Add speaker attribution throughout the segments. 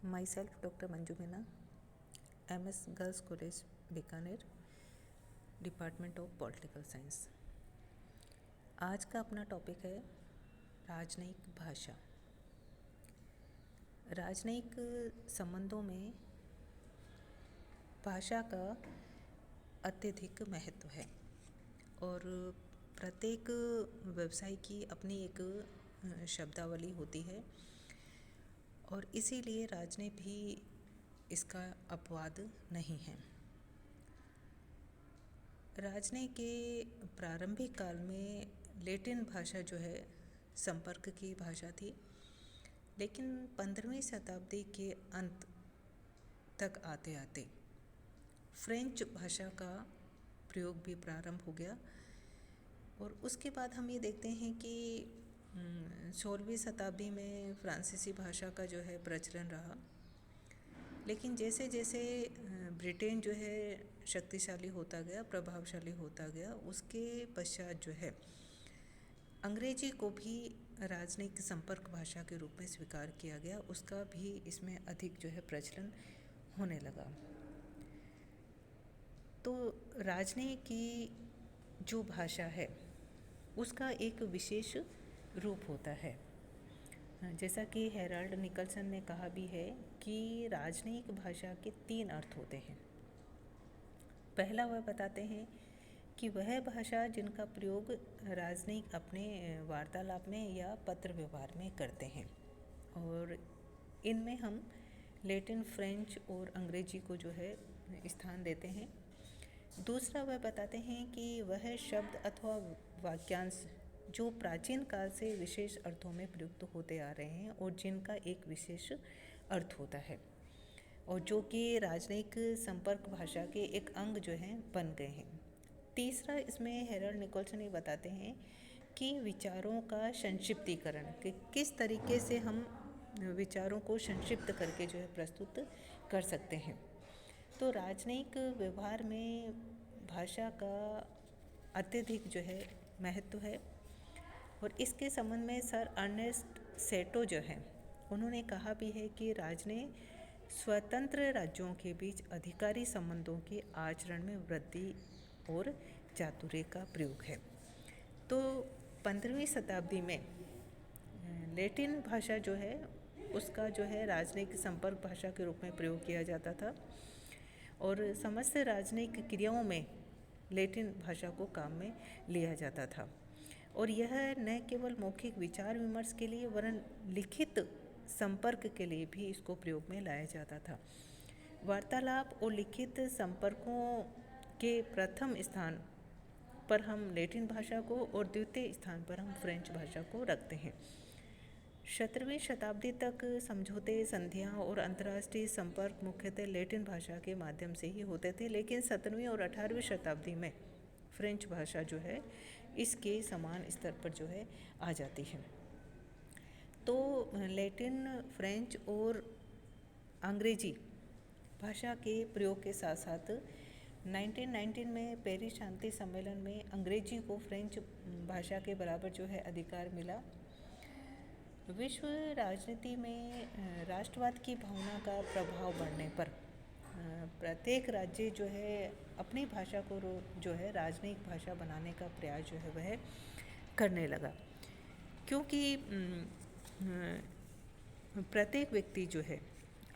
Speaker 1: My self doctor Manju Meena, MS girls college Bikaner, department of political science. आज का अपना topic है राजनयिक भाषा। राजनयिक संबंधों में भाषा का अत्यधिक महत्व है और प्रत्येक व्यवसाय की अपनी एक शब्दावली होती है और इसीलिए राजनयिक भी इसका अपवाद नहीं है। राजनयिक के प्रारंभिक काल में लैटिन भाषा जो है संपर्क की भाषा थी, लेकिन 15वीं शताब्दी के अंत तक आते आते फ्रेंच भाषा का प्रयोग भी प्रारंभ हो गया और उसके बाद हम ये देखते हैं कि 16वीं शताब्दी में फ्रांसीसी भाषा का जो है प्रचलन रहा। लेकिन जैसे जैसे ब्रिटेन जो है शक्तिशाली होता गया, प्रभावशाली होता गया, उसके पश्चात जो है अंग्रेजी को भी राजनयिक संपर्क भाषा के रूप में स्वीकार किया गया। उसका भी इसमें अधिक जो है प्रचलन होने लगा। तो राजनयिक की जो भाषा है उसका एक विशेष रूप होता है। जैसा कि हेराल्ड निकलसन ने कहा भी है कि राजनयिक भाषा के 3 अर्थ होते हैं। पहला वह बताते हैं कि वह भाषा जिनका प्रयोग राजनयिक अपने वार्तालाप में या पत्र व्यवहार में करते हैं, और इनमें हम लैटिन, फ्रेंच और अंग्रेजी को जो है स्थान देते हैं। दूसरा वह बताते हैं कि वह शब्द अथवा वाक्यांश जो प्राचीन काल से विशेष अर्थों में प्रयुक्त होते आ रहे हैं और जिनका एक विशेष अर्थ होता है और जो कि राजनयिक संपर्क भाषा के एक अंग जो हैं बन गए हैं। तीसरा इसमें हेराल्ड निकोलसन ये बताते हैं कि विचारों का संक्षिप्तीकरण, कि किस तरीके से हम विचारों को संक्षिप्त करके जो है प्रस्तुत कर सकते हैं। तो राजनयिक व्यवहार में भाषा का अत्यधिक जो है महत्व है और इसके संबंध में सर अर्नेस्ट सेटो जो है उन्होंने कहा भी है कि राजनयिक स्वतंत्र राज्यों के बीच अधिकारी संबंधों के आचरण में वृद्धि और चातुर्य का प्रयोग है। तो 15वीं शताब्दी में लैटिन भाषा जो है उसका जो है राजनयिक संपर्क भाषा के रूप में प्रयोग किया जाता था और समस्त राजनयिक क्रियाओं में लैटिन भाषा को काम में लिया जाता था और यह न केवल मौखिक विचार विमर्श के लिए वरन लिखित संपर्क के लिए भी इसको प्रयोग में लाया जाता था। वार्तालाप और लिखित संपर्कों के प्रथम स्थान पर हम लैटिन भाषा को और द्वितीय स्थान पर हम फ्रेंच भाषा को रखते हैं। 17वीं शताब्दी तक समझौते, संधियाँ और अंतर्राष्ट्रीय संपर्क मुख्यतः लैटिन भाषा के माध्यम से ही होते थे, लेकिन 17वीं और 18वीं शताब्दी में फ्रेंच भाषा जो है इसके समान स्तर पर जो है आ जाती है। तो लैटिन, फ्रेंच और अंग्रेजी भाषा के प्रयोग के साथ साथ 1919 में पेरिस शांति सम्मेलन में अंग्रेजी को फ्रेंच भाषा के बराबर जो है अधिकार मिला। विश्व राजनीति में राष्ट्रवाद की भावना का प्रभाव बढ़ने पर प्रत्येक राज्य जो है अपनी भाषा को जो है राजनयिक भाषा बनाने का प्रयास जो है वह करने लगा, क्योंकि प्रत्येक व्यक्ति जो है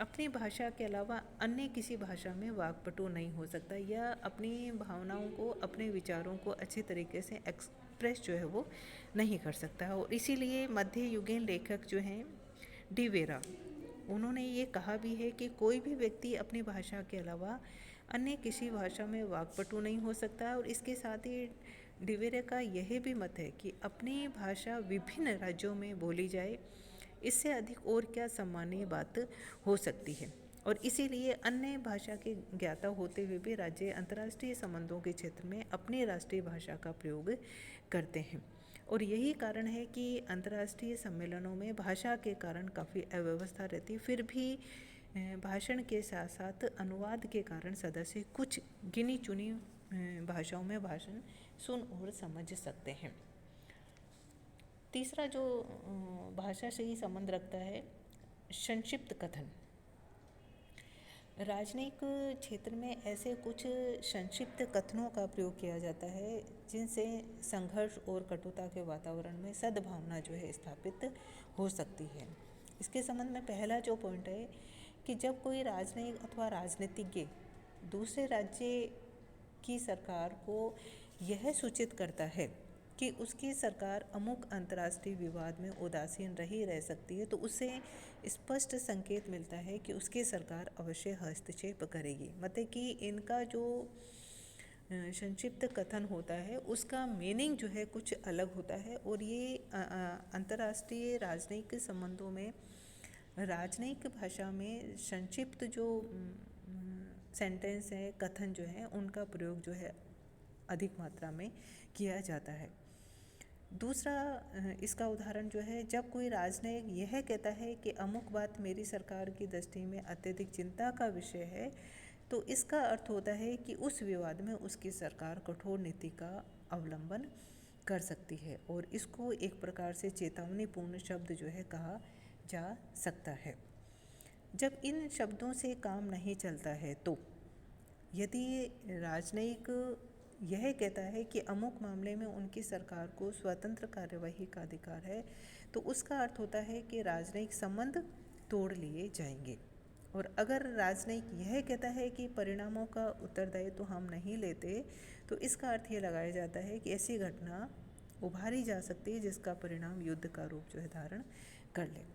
Speaker 1: अपनी भाषा के अलावा अन्य किसी भाषा में वाक्पटु नहीं हो सकता या अपनी भावनाओं को, अपने विचारों को अच्छे तरीके से एक्सप्रेस जो है वो नहीं कर सकता है। और इसीलिए मध्ययुगीन लेखक जो हैं डी वेरा, उन्होंने ये कहा भी है कि कोई भी व्यक्ति अपनी भाषा के अलावा अन्य किसी भाषा में वाक्पटु नहीं हो सकता है। और इसके साथ ही डी वेरा का यह भी मत है कि अपनी भाषा विभिन्न राज्यों में बोली जाए, इससे अधिक और क्या सम्मानीय बात हो सकती है। और इसीलिए अन्य भाषा के ज्ञाता होते हुए भी राज्य अंतर्राष्ट्रीय संबंधों के क्षेत्र में अपनी राष्ट्रीय भाषा का प्रयोग करते हैं। और यही कारण है कि अंतर्राष्ट्रीय सम्मेलनों में भाषा के कारण काफ़ी अव्यवस्था रहती, फिर भी भाषण के साथ साथ अनुवाद के कारण सदस्य कुछ गिनी चुनी भाषाओं में भाषण सुन और समझ सकते हैं। तीसरा जो भाषा से ही संबंध रखता है संक्षिप्त कथन। राजनयिक क्षेत्र में ऐसे कुछ संक्षिप्त कथनों का प्रयोग किया जाता है जिनसे संघर्ष और कटुता के वातावरण में सद्भावना जो है स्थापित हो सकती है। इसके संबंध में पहला जो पॉइंट है कि जब कोई राजनयिक अथवा राजनीतिज्ञ दूसरे राज्य की सरकार को यह सूचित करता है कि उसकी सरकार अमुक अंतर्राष्ट्रीय विवाद में उदासीन रह सकती है, तो उससे स्पष्ट संकेत मिलता है कि उसकी सरकार अवश्य हस्तक्षेप करेगी। मतलब कि इनका जो संक्षिप्त कथन होता है उसका मीनिंग जो है कुछ अलग होता है, और ये अंतर्राष्ट्रीय राजनयिक संबंधों में राजनयिक भाषा में संक्षिप्त जो सेंटेंस है, कथन जो है, उनका प्रयोग जो है अधिक मात्रा में किया जाता है। दूसरा इसका उदाहरण जो है, जब कोई राजनयिक यह कहता है कि अमुक बात मेरी सरकार की दृष्टि में अत्यधिक चिंता का विषय है, तो इसका अर्थ होता है कि उस विवाद में उसकी सरकार कठोर नीति का अवलंबन कर सकती है, और इसको एक प्रकार से चेतावनीपूर्ण शब्द जो है कहा जा सकता है। जब इन शब्दों से काम नहीं चलता है, तो यदि राजनयिक यह कहता है कि अमुक मामले में उनकी सरकार को स्वतंत्र कार्यवाही का अधिकार है, तो उसका अर्थ होता है कि राजनयिक संबंध तोड़ लिए जाएंगे। और अगर राजनयिक यह कहता है कि परिणामों का उत्तरदायित्व तो हम नहीं लेते, तो इसका अर्थ ये लगाया जाता है कि ऐसी घटना उभारी जा सकती है जिसका परिणाम युद्ध का रूप जो है धारण कर ले।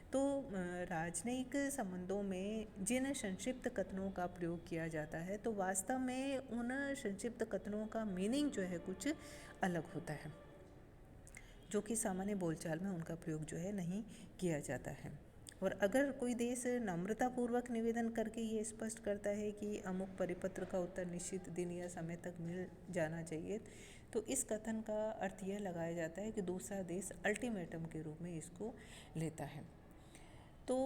Speaker 1: तो राजनयिक संबंधों में जिन संक्षिप्त कथनों का प्रयोग किया जाता है, तो वास्तव में उन संक्षिप्त कथनों का मीनिंग जो है कुछ अलग होता है, जो कि सामान्य बोलचाल में उनका प्रयोग जो है नहीं किया जाता है। और अगर कोई देश नम्रतापूर्वक निवेदन करके ये स्पष्ट करता है कि अमुक परिपत्र का उत्तर निश्चित दिन या समय तक मिल जाना चाहिए, तो इस कथन का अर्थ यह लगाया जाता है कि दूसरा देश अल्टीमेटम के रूप में इसको लेता है। तो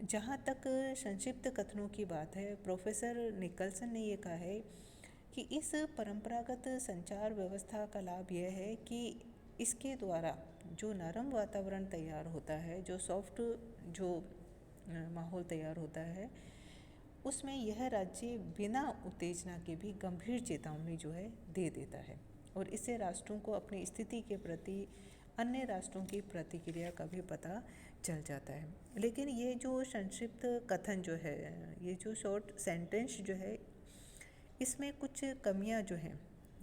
Speaker 1: जहाँ तक संक्षिप्त कथनों की बात है, प्रोफेसर निकलसन ने ये कहा है कि इस परंपरागत संचार व्यवस्था का लाभ यह है कि इसके द्वारा जो नरम वातावरण तैयार होता है, जो सॉफ्ट जो माहौल तैयार होता है, उसमें यह राज्य बिना उत्तेजना के भी गंभीर चेतावनी जो है दे देता है, और इससे राष्ट्रों को अपनी स्थिति के प्रति अन्य राष्ट्रों की प्रतिक्रिया का भी पता चल जाता है। लेकिन ये जो संक्षिप्त कथन जो है, ये जो शॉर्ट सेंटेंस जो है, इसमें कुछ कमियां जो हैं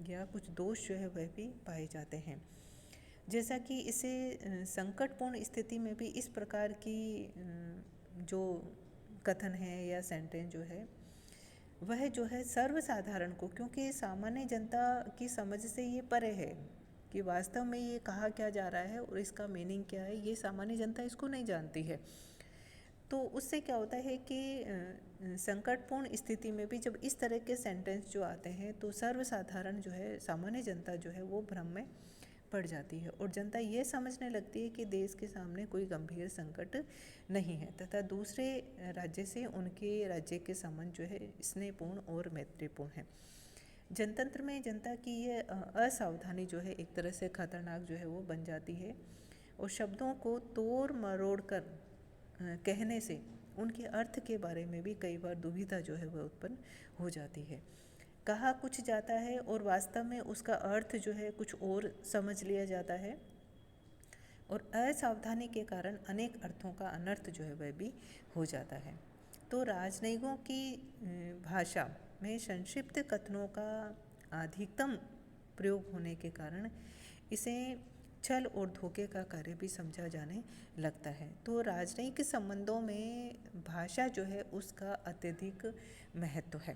Speaker 1: या कुछ दोष जो है वह भी पाए जाते हैं। जैसा कि इसे संकटपूर्ण स्थिति में भी इस प्रकार की जो कथन है या सेंटेंस जो है, वह जो है सर्वसाधारण को, क्योंकि सामान्य जनता की समझ से ये परे है कि वास्तव में ये कहा क्या जा रहा है और इसका मीनिंग क्या है, ये सामान्य जनता इसको नहीं जानती है। तो उससे क्या होता है कि संकटपूर्ण स्थिति में भी जब इस तरह के सेंटेंस जो आते हैं, तो सर्वसाधारण जो है, सामान्य जनता जो है वो भ्रम में पड़ जाती है, और जनता ये समझने लगती है कि देश के सामने कोई गंभीर संकट नहीं है, तथा दूसरे राज्य से उनके राज्य के संबंध जो है स्नेहपूर्ण और मैत्रीपूर्ण है। जनतंत्र में जनता की ये असावधानी जो है एक तरह से खतरनाक जो है वो बन जाती है, और शब्दों को तोड़ मरोड़ कर कहने से उनके अर्थ के बारे में भी कई बार दुविधा जो है वह उत्पन्न हो जाती है। कहा कुछ जाता है और वास्तव में उसका अर्थ जो है कुछ और समझ लिया जाता है, और असावधानी के कारण अनेक अर्थों का अनर्थ जो है वह भी हो जाता है। तो राजनयिकों की भाषा में संक्षिप्त कथनों का अधिकतम प्रयोग होने के कारण इसे छल और धोखे का कार्य भी समझा जाने लगता है। तो राजनयिक संबंधों में भाषा जो है उसका अत्यधिक महत्व है,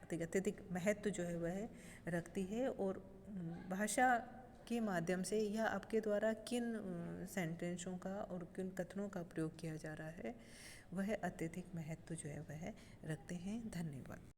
Speaker 1: अत्यधिक महत्व जो है वह रखती है, और भाषा के माध्यम से या आपके द्वारा किन सेंटेंसों का और किन कथनों का प्रयोग किया जा रहा है, वह अत्यधिक महत्व जो है वह रखते हैं। धन्यवाद।